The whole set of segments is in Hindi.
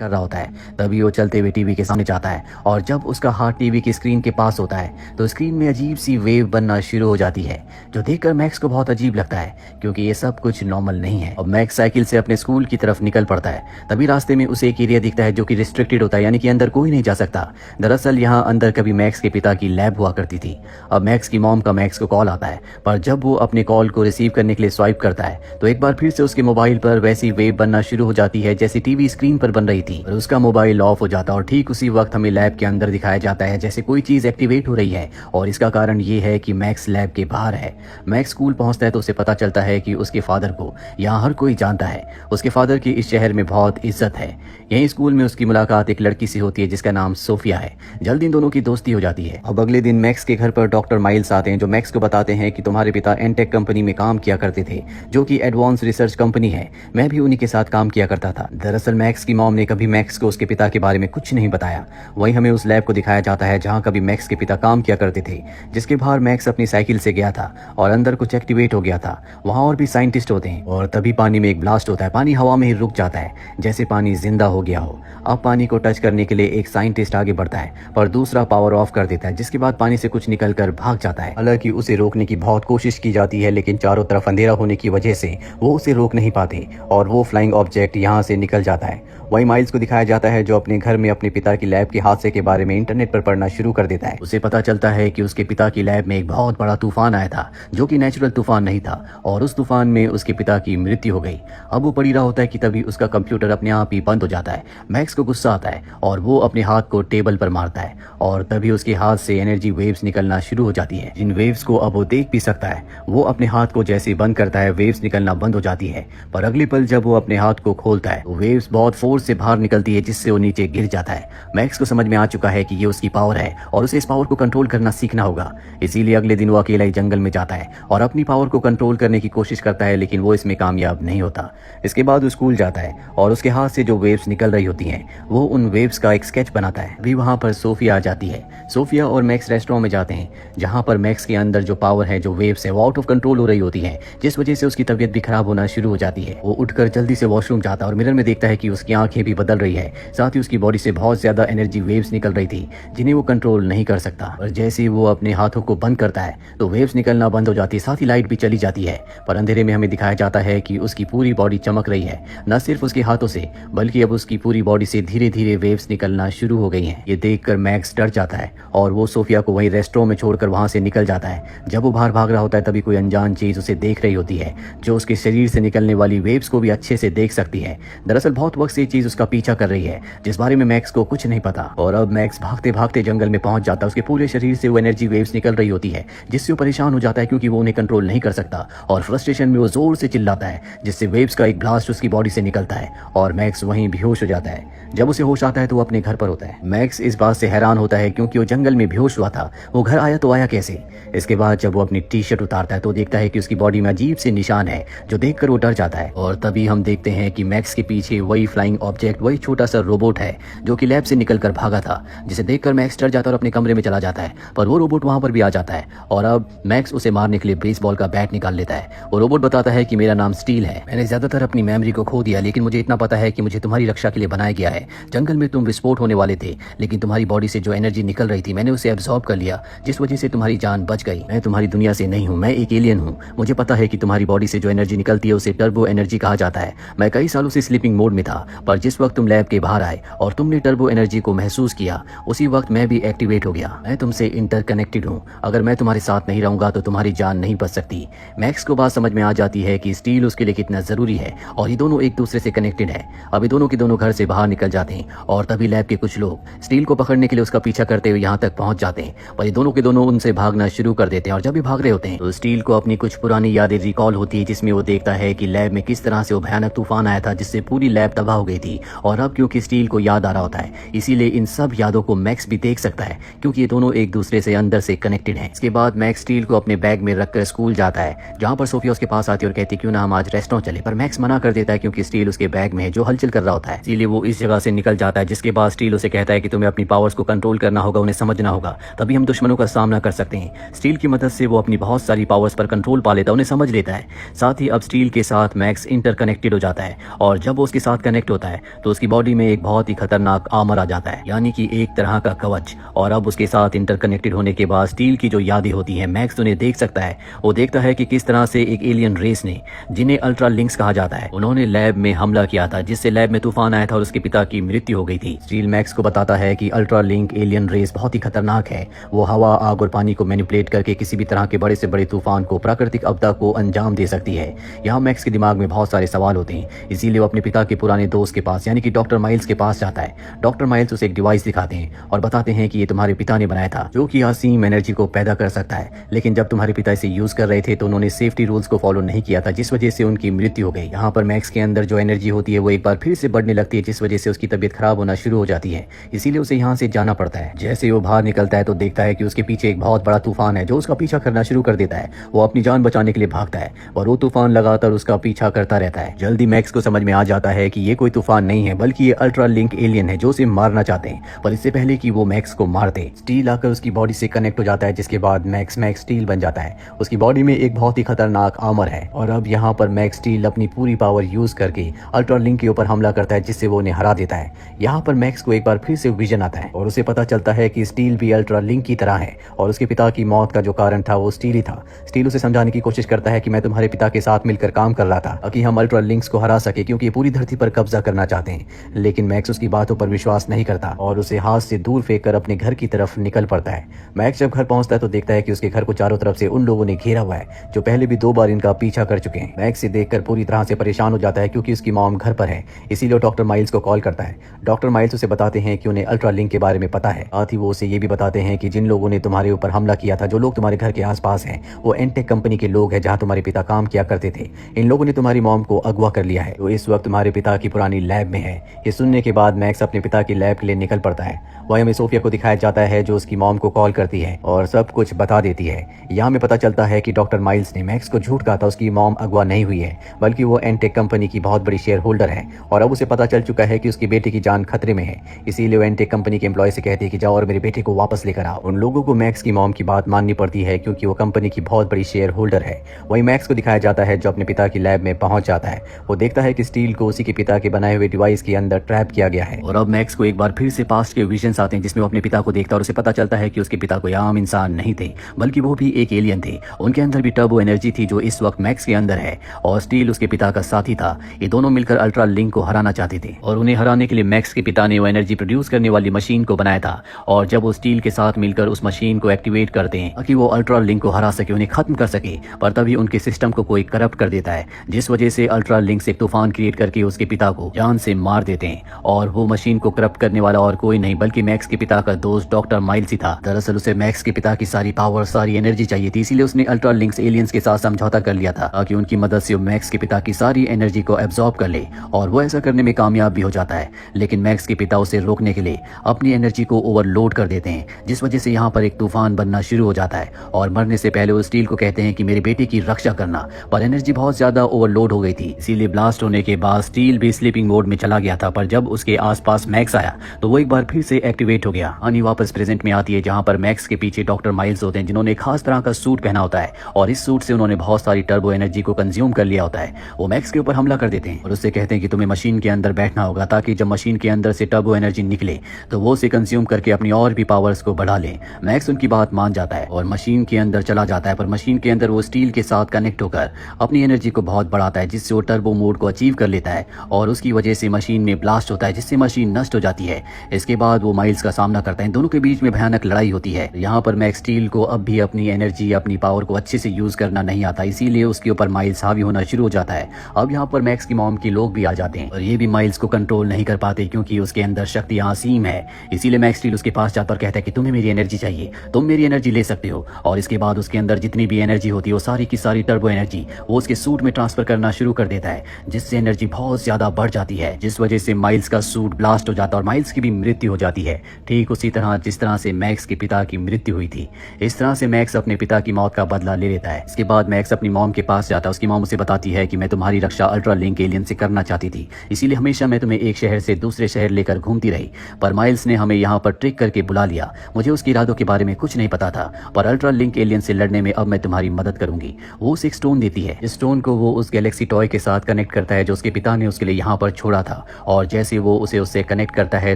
कर रहा होता है तभी वो चलते हुए टीवी के सामने जाता है और जब उसका हाथ टीवी की स्क्रीन के पास होता है तो स्क्रीन में अजीब सी वेव बनना शुरू हो जाती है जो देखकर मैक्स को बहुत अजीब लगता है क्योंकि ये सब कुछ नॉर्मल नहीं है। अब मैक्स साइकिल से अपने स्कूल की तरफ निकल पड़ता है। तभी रास्ते में उसे एक एरिया दिखता है जो कि रिस्ट्रिक्टेड होता है, यानी कि अंदर कोई नहीं जा सकता। दरअसल यहाँ अंदर कभी मैक्स के पिता की लैब हुआ करती थी। अब मैक्स की मॉम का मैक्स को कॉल आता है, पर जब वो अपने कॉल को रिसीव करने के लिए स्वाइप करता है तो एक बार फिर से उसके मोबाइल पर वैसी वेव बनना शुरू हो जाती है जैसे टीवी स्क्रीन पर बन रही थी और उसका मोबाइल ऑफ हो जाता है। और ठीक उसी वक्त हमें लैब के अंदर दिखाया जाता है जैसे कोई चीज एक्टिवेट हो रही है और इसका कारण ये है कि मैक्स लैब के बाहर है। मैक्स स्कूल पहुंचता है तो उसे पता चलता है कि उसके फादर को यहाँ हर कोई जानता है। उसके फादर की इस शहर में बहुत इज्जत है। यहीं स्कूल में उसकी मुलाकात एक लड़की से होती है जिसका नाम सोफिया है। जल्द इन दोनों की दोस्ती हो जाती है। अब अगले दिन मैक्स के घर पर डॉक्टर माइल्स आते हैं जो मैक्स को बताते हैं कि तुम्हारे पिता एनटेक कंपनी में काम किया करते थे जो कि एडवांस रिसर्च कंपनी है। मैं भी उन्हीं के साथ काम किया करता था। दरअसल मैक्स की मॉम ने कभी मैक्स को उसके पिता के बारे में कुछ नहीं बताया। वहीं हमें उस लैब को दिखाया जाता है जहां कभी मैक्स के पिता काम किया करते थे, जिसके बाहर मैक्स अपनी साइकिल से गया था और अंदर कुछ एक्टिवेट हो गया था। वहां और भी साइंटिस्ट होते हैं और तभी पानी में एक ब्लास्ट होता है। पानी हवा में ही रुक जाता है जैसे पानी जिंदा हो गया हो। अब पानी को टच करने के लिए एक साइंटिस्ट आगे बढ़ता है पर दूसरा पावर ऑफ कर देता है, जिसके बाद पानी से कुछ निकलकर भाग जाता है। हालांकि उसे रोकने की बहुत कोशिश की जाती है लेकिन चारों तरफ अंधेरा होने की वजह से वो उसे रोक नहीं पाते और वो फ्लाइंग ऑब्जेक्ट यहाँ से निकल जाता है। वहीं माइल्स को दिखाया जाता है जो अपने घर में अपने पिता की लैब के हादसे के बारे में इंटरनेट पर पढ़ना शुरू कर देता है। उसे पता चलता है कि उसके पिता की लैब में एक बहुत बड़ा तूफान आया था जो कि नेचुरल तूफान नहीं था और उस तूफान में उसके पिता की मृत्यु हो गई। अब वो पढ़ रहा होता है कि तभी उसका कंप्यूटर अपने आप ही बंद हो जाता है। मैक्स को गुस्सा आता है और वो अपने हाथ को टेबल पर मारता है और तभी उसके हाथ से एनर्जी वेव्स निकलना शुरू हो जाती है। जिन वेव्स को अब वो देख भी सकता है। वो अपने हाथ को जैसे बंद करता है वेव्स निकलना बंद हो जाती है, पर अगले पल जब वो अपने हाथ को खोलता है तो वेव्स बहुत फोर्स से बाहर निकलती है जिससे वो नीचे गिर जाता है। मैक्स को समझ में आ चुका है कि ये उसकी पावर है और उसे इस पावर को कंट्रोल करना सीखना होगा। इसीलिए अगले दिन वो अकेला ही जंगल में जाता है और अपनी पावर को कंट्रोल करने की कोशिश करता है लेकिन वो इसमें कामयाब नहीं होता। इसके बाद वो स्कूल जाता है और उसके हाथ से जो वेव्स निकल रही होती हैं वो उन वेव्स का एक स्केच बनाता है। अभी वहां पर सोफिया आ जाती है। सोफिया और मैक्स रेस्टोरेंट में जाते हैं जहां पर मैक्स के अंदर जो पावर है, जो वेव्स है, वो आउट ऑफ कंट्रोल हो रही होती है जिस वजह से उसकी तबीयत भी खराब होना शुरू हो जाती है। वो उठकर जल्दी से वॉशरूम जाता है और मिरर में देखता है कि उसकी आंखें भी बदल रही है, साथ ही उसकी बॉडी से बहुत ज्यादा एनर्जी वेव्स निकल रही थी जिन्हें वो कंट्रोल नहीं कर सकता। और जैसे ही वो अपने हाथों को बंद करता है तो वेव्स निकलना बंद हो जाती है, साथ ही लाइट भी चली जाती है। पर अंधेरे में हमें दिखाया जाता है कि उसकी पूरी बॉडी चमक रही है, न सिर्फ उसके हाथों से बल्कि अब उसकी पूरी बॉडी से धीरे धीरे वेव्स निकलना शुरू हो गई हैं। ये देखकर मैक्स डर जाता है और वो सोफिया को वहीं रेस्टोरेंट में छोड़कर वहां से निकल जाता है। जब वो बाहर भाग रहा होता है तभी कोई अनजान चीज उसे देख रही होती है जो उसके शरीर से निकलने वाली वेव्स को भी अच्छे से देख सकती है। दरअसल बहुत वक्त से ये चीज उसका पीछा कर रही है जिस बारे में मैक्स को कुछ नहीं पता। और अब मैक्स भागते भागते जंगल में पहुंच जाता है। उसके पूरे शरीर से वो एनर्जी वेव्स निकल रही होती है जिससे वो परेशान हो जाता है क्योंकि वो उन्हें कंट्रोल नहीं कर सकता और फ्रस्ट्रेशन में वो जोर से चिल्लाता है जिससे वेव्स का एक ब्लास्ट उसकी बॉडी से निकलता है और मैक्स वहीं बेहोश हो जाता है। जब उसे होश आता है तो वो अपने घर पर होता है। मैक्स इस बात से हैरान होता है क्योंकि वो जंगल में बेहोश हुआ था, वो घर आया तो आया कैसे। इसके बाद जब वो अपनी टी शर्ट उतारता है तो देखता है कि उसकी बॉडी में अजीब से निशान है जो देखकर वो डर जाता है। और तभी हम देखते हैं कि मैक्स के पीछे वही फ्लाइंग ऑब्जेक्ट, वही छोटा सा रोबोट है जो कि लैब से निकलकर भागा था, जिसे देखकर मैक्स डर जाता है और अपने कमरे में चला जाता है। पर वो रोबोट वहां पर भी आ जाता है और अब मैक्स उसे मारने के लिए बेसबॉल का बैट निकाल लेता है। वो रोबोट बताता है कि मेरा नाम स्टील है, मैंने ज्यादातर अपनी मेमोरी को खो दिया लेकिन मुझे इतना पता है कि मुझे तुम्हारी रक्षा के लिए बनाया गया है। जंगल में तुम विस्फोट होने वाले थे लेकिन तुम्हारी बॉडी से जो एनर्जी निकल रही थी मैंने उसे एब्जॉर्ब कर लिया जिस वजह से तुम्हारी जान बच गई। मैं तुम्हारी दुनिया से नहीं हूँ, मैं एक एलियन हूँ। मुझे पता है कि तुम्हारी बॉडी से जो एनर्जी निकलती है उसे टर्बो एनर्जी कहा जाता है। मैं कई सालों से स्लीपिंग मोड में था पर जिस वक्त तुम लैब के बाहर आए और तुमने टर्बो एनर्जी को महसूस किया उसी वक्त मैं भी एक्टिवेट हो गया। मैं तुमसे इंटरकनेक्टेड हूँ, अगर मैं तुम्हारे साथ नहीं रहूंगा तो तुम्हारी जान नहीं बच सकती। मैक्स को बात समझ में आ जाती है कि स्टील उसके लिए कितना जरूरी है और ये दोनों एक दूसरे से कनेक्टेड है। अभी दोनों के दोनों घर से बाहर निकल जाते हैं और तभी लैब के कुछ लोग स्टील को पकड़ने के लिए उसका पीछा करते हुए यहाँ तक पहुंच जाते हैं। पर ये दोनों के दोनों उनसे भागना शुरू कर देते हैं और जब भी भाग रहे होते हैं तो स्टील को अपनी कुछ पुरानी यादें रिकॉल होती है जिसमें वो देखता है कि लैब में किस तरह से वो भयानक तूफान आया था जिससे पूरी लैब तबाह हो गई थी। और अब क्योंकि स्टील को याद आ रहा होता है इसीलिए इन सब यादों को मैक्स भी देख सकता है क्योंकि ये दोनों एक दूसरे से अंदर से कनेक्टेड हैं। इसके बाद मैक्स स्टील को अपने बैग में रखकर स्कूल जाता है जहाँ पर सोफिया उसके पास आती है और कहती है क्यों ना हम आज रेस्टोरेंट चले, पर मैक्स मना कर देता है क्योंकि स्टील उसके बैग में है जो हलचल कर रहा होता है। इसीलिए वो इस जगह से निकल जाता है जिसके बाद स्टील उसे कहता है कि तुम्हें अपनी पावर्स को कंट्रोल करना होगा, उन्हें समझना होगा, तभी हम दुश्मनों का सामना कर सकते हैं। स्टील की मदद से वो अपनी बहुत सारी पावर्स पर कंट्रोल पा लेता है, उन्हें समझ लेता है। साथ ही अब स्टील के साथ मैक्स इंटरकनेक्टेड हो जाता है और जब वो उसके साथ कनेक्ट होता है है तो उसकी बॉडी में एक बहुत ही खतरनाक आर्मर आ जाता है, यानी कि एक तरह का कवच। और अब उसके साथ इंटरकनेक्टेड होने के बाद स्टील की जो यादें होती हैं, मैक्स उन्हें देख सकता है। वो देखता है कि किस तरह से एक एलियन रेस ने, जिन्हें अल्ट्रा लिंक्स कहा जाता है, उन्होंने लैब में हमला किया था, जिससे लैब में तूफान आया था और उसके पिता की मृत्यु हो गई थी। स्टील मैक्स को बताता है कि अल्ट्रा लिंक एलियन रेस बहुत ही खतरनाक है। वो हवा, आग और पानी को मैनिपुलेट करके किसी भी तरह के बड़े से बड़े तूफान को, प्राकृतिक आपदा को अंजाम दे सकती है। यहाँ मैक्स के दिमाग में बहुत सारे सवाल होते हैं, इसीलिए वो अपने पिता के पुराने दोस्त के पास यानी कि डॉक्टर माइल्स के पास जाता है। डॉक्टर माइल्स उसे एक डिवाइस दिखाते हैं और बताते हैं कि ये तुम्हारे पिता ने बनाया था, जो कि असीम एनर्जी को पैदा कर सकता है। लेकिन जब तुम्हारे पिता इसे यूज कर रहे थे तो उन्होंने सेफ्टी रूल्स को फॉलो नहीं किया था, जिस वजह से उनकी मृत्यु हो गई। यहाँ पर मैक्स के अंदर जो एनर्जी होती है वो एक बार फिर से बढ़ने लगती है, जिस वजह से उसकी तबीयत खराब होना शुरू हो जाती है। इसीलिए उसे यहाँ से जाना पड़ता है। जैसे वो बाहर निकलता है तो देखता है कि उसके पीछे एक बहुत बड़ा तूफान है जो उसका पीछा करना शुरू कर देता है। वो अपनी जान बचाने के लिए भागता है और वो तूफान लगातार उसका पीछा करता रहता है। जल्दी मैक्स को समझ में आ जाता है कि ये कोई तूफान नहीं है, बल्कि ये अल्ट्रा लिंक एलियन है जो उसे मारना चाहते हैं। पर इससे पहले कि वो मैक्स को मार दे, स्टील आकर उसकी बॉडी से कनेक्ट हो जाता है, जिसके बाद मैक्स स्टील बन जाता है। उसकी बॉडी में एक बहुत ही खतरनाक आर्मर है और अब यहाँ पर मैक्स स्टील अपनी पूरी पावर यूज करके अल्ट्रा लिंक के ऊपर हमला करता है, जिससे वो उन्हें हरा देता है। यहाँ पर मैक्स को एक बार फिर से विजन आता है और उसे पता चलता है कि स्टील भी अल्ट्रा लिंक की तरह है और उसके पिता की मौत का जो कारण था वो स्टील ही था। स्टील उसे समझाने की कोशिश करता है कि मैं तुम्हारे पिता के साथ मिलकर काम कर रहा था ताकि हम अल्ट्रा लिंक्स को हरा सके, क्योंकि ये पूरी धरती पर कब्जा करना चाहते हैं। लेकिन मैक्स उसकी बातों पर विश्वास नहीं करता और उसे हाथ से दूर फेंक कर अपने घर की तरफ निकल पड़ता है। मैक्स जब घर पहुंचता है तो देखता है कि उसके घर को चारों तरफ से उन लोगों ने घेरा हुआ है जो पहले भी 2 बार इनका पीछा कर चुके हैं। मैक्स से देखकर पूरी तरह से परेशान हो जाता है, क्योंकि उसकी मॉम घर पर है। इसीलिए डॉक्टर माइल्स को कॉल करता है। डॉक्टर माइल्स उसे बताते हैं कि उन्हें अल्ट्रा लिंक के बारे में पता है। साथ ही वो उसे ये भी बताते हैं कि जिन लोगों ने तुम्हारे ऊपर हमला किया था, जो लोग तुम्हारे घर के आसपास हैं, वो एनटेक कंपनी के लोग हैं जहां तुम्हारे पिता काम किया करते थे। इन लोगों ने तुम्हारी मॉम को अगवा कर लिया है, जो इस वक्त तुम्हारे पिता की पुरानी लैब में है। ये सुनने के बाद मैक्स अपने पिता की लैब के लिए निकल पड़ता है। वहीं हमें सोफिया को दिखाया जाता है जो उसकी मॉम को कॉल करती है और सब कुछ बता देती है। यहाँ हमें पता चलता है कि डॉक्टर माइल्स ने मैक्स को झूठ कहा था, उसकी मॉम अगवा नहीं हुई है, बल्कि वो एनटेक कंपनी की बहुत बड़ी शेयर होल्डर है और अब उसे पता चल चुका है कि उसकी बेटे की जान खतरे में है। इसीलिए वो एनटेक कंपनी के एम्प्लॉय से कहती है कि जाओ और मेरे बेटे को वापस लेकर आओ। उन लोगों को मैक्स की मॉम की बात माननी पड़ती है, क्योंकि वो कंपनी की बहुत बड़ी शेयर होल्डर है। वहीं मैक्स को दिखाया जाता है जो अपने पिता की लैब में पहुंच जाता है। वो देखता है कि स्टील को उसी के पिता के बनाए हुए डिवाइस के अंदर ट्रैप किया गया है और अब मैक्स को एक बार फिर से पास्ट के विजन्स आते हैं, जिसमें वो अपने पिता को देखता है और उसे पता चलता है कि उसके पिता कोई आम इंसान नहीं थे, बल्कि वो भी एक एलियन थे। उनके अंदर भी टर्बो एनर्जी थी जो इस वक्त मैक्स के अंदर है और स्टील उसके पिता का साथी था। ये दोनों मिलकर अल्ट्रा लिंक को हराना चाहते थे और उन्हें हराने के लिए मैक्स के पिता ने वो एनर्जी प्रोड्यूस करने वाली मशीन को बनाया था। और जब वो स्टील के साथ मिलकर उस मशीन को एक्टिवेट करते हैं ताकि वो अल्ट्रा लिंक को हरा सके, उन्हें खत्म कर सके, पर तभी उनके सिस्टम को कोई करप्ट कर देता है, जिस वजह से अल्ट्रा लिंक्स एक तूफान क्रिएट करके उसके पिता को जान से मार देते हैं। और वो मशीन को करप्ट करने वाला और कोई नहीं बल्कि मैक्स के पिता का दोस्त डॉक्टर माइल्स ही था। दरअसल उसे मैक्स के पिता की सारी पावर, सारी एनर्जी चाहिए थी, इसीलिए उसने अल्ट्रा लिंक्स एलियंस के साथ समझौता कर लिया था ताकि उनकी मदद से मैक्स के पिता की सारी एनर्जी को एब्जॉर्ब कर ले। और वो ऐसा करने में कामयाब भी हो जाता है, लेकिन मैक्स के पिता उसे रोकने के लिए अपनी एनर्जी को ओवरलोड कर देते हैं, जिस वजह से यहाँ पर एक तूफान बनना शुरू हो जाता है। और मरने से पहले वो स्टील को कहते हैं कि मेरे बेटे की रक्षा करना, पर एनर्जी बहुत ज्यादा ओवरलोड हो गई थी, इसीलिए ब्लास्ट होने के बाद स्टील भी स्लीपिंग मोड में चला गया था। पर जब उसके आसपास मैक्स आया तो वो एक बार फिर से एक्टिवेट हो गया। कहानी वापस प्रेजेंट में आती है, जहाँ पर मैक्स के पीछे डॉक्टर माइल्स होते हैं, जिन्होंने एक खास तरह का सूट पहना होता है और इस सूट से उन्होंने बहुत सारी टर्बो एनर्जी को कंज्यूम कर लिया होता है। वो मैक्स के ऊपर हमला कर देते हैं और उससे कहते हैं कि तुम्हें मशीन के अंदर बैठना होगा ताकि जब मशीन के अंदर से टर्बो एनर्जी निकले तो वो उसे कंज्यूम करके अपनी और भी पावर्स को बढ़ा ले। मैक्स उनकी बात मान जाता है और मशीन के अंदर चला जाता है, पर मशीन के अंदर वो स्टील के साथ कनेक्ट होकर अपनी एनर्जी को बहुत बढ़ाता है, जिससे वो टर्बो मोड को अचीव कर लेता है और उसकी वजह से मशीन में ब्लास्ट होता है, जिससे मशीन नष्ट हो जाती है। इसके बाद वो माइल्स का सामना करता है। इन दोनों के बीच में भयानक लड़ाई होती है। यहाँ पर मैक्स स्टील को अब भी अपनी एनर्जी, अपनी पावर को अच्छे से यूज करना नहीं आता, इसीलिए उसके ऊपर माइल्स हावी होना शुरू हो जाता है। अब यहाँ पर मैक्स की मॉम की लोग भी आ जाते हैं और ये भी माइल्स को कंट्रोल नहीं कर पाते, क्योंकि उसके अंदर शक्ति असीम है। इसीलिए मैक्स स्टील उसके पास जाता और कहता है कि तुम्हें मेरी एनर्जी चाहिए, तुम मेरी एनर्जी ले सकते हो। और इसके बाद उसके अंदर जितनी भी एनर्जी होती है वो सारी की सारी टर्बो एनर्जी वो उसके सूट में ट्रांसफर करना शुरू कर देता है, जिससे एनर्जी बहुत ज्यादा बढ़ जाती है, जिस वजह से माइल्स का सूट ब्लास्ट हो जाता है और माइल्स की भी मृत्यु हो जाती है, ठीक उसी तरह जिस तरह से मैक्स के पिता की मृत्यु हुई थी। इस तरह से मैक्स अपने पिता की मौत का बदला ले लेता है। इसके बाद मैक्स अपनी मॉम के पास जाता है। उसकी मॉम उसे बताती है कि मैं तुम्हारी रक्षा अल्ट्रा लिंक एलियन से करना चाहती थी, इसीलिए हमेशा मैं तुम्हें एक शहर से दूसरे शहर लेकर घूमती रही, पर माइल्स ने हमें यहाँ पर ट्रिक करके बुला लिया। मुझे उसके इरादों के बारे में कुछ नहीं पता था, पर अल्ट्रा लिंक एलियन से लड़ने में अब मैं तुम्हारी मदद करूंगी। वो उसे एक स्टोन देती है। इस स्टोन को वो उस गैलेक्सी टॉय के साथ कनेक्ट करता है जो उसके पिता ने उसके लिए यहाँ पर छोड़ा था और जैसे वो उसे उससे कनेक्ट करता है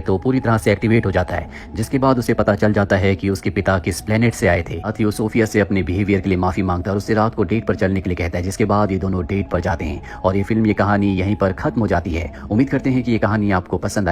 तो पूरी तरह से एक्टिवेट हो जाता है, जिसके बाद उसे पता चल जाता है कि उसके पिता किस प्लेनेट से आए थे। साथ ही वो सोफिया से अपने बिहेवियर के लिए माफी मांगता है और उससे रात को डेट पर चलने के लिए कहता है, जिसके बाद ये दोनों डेट पर जाते हैं और ये फिल्म, ये कहानी यहीं पर खत्म हो जाती है। उम्मीद करते हैं कि ये कहानी आपको पसंद आए।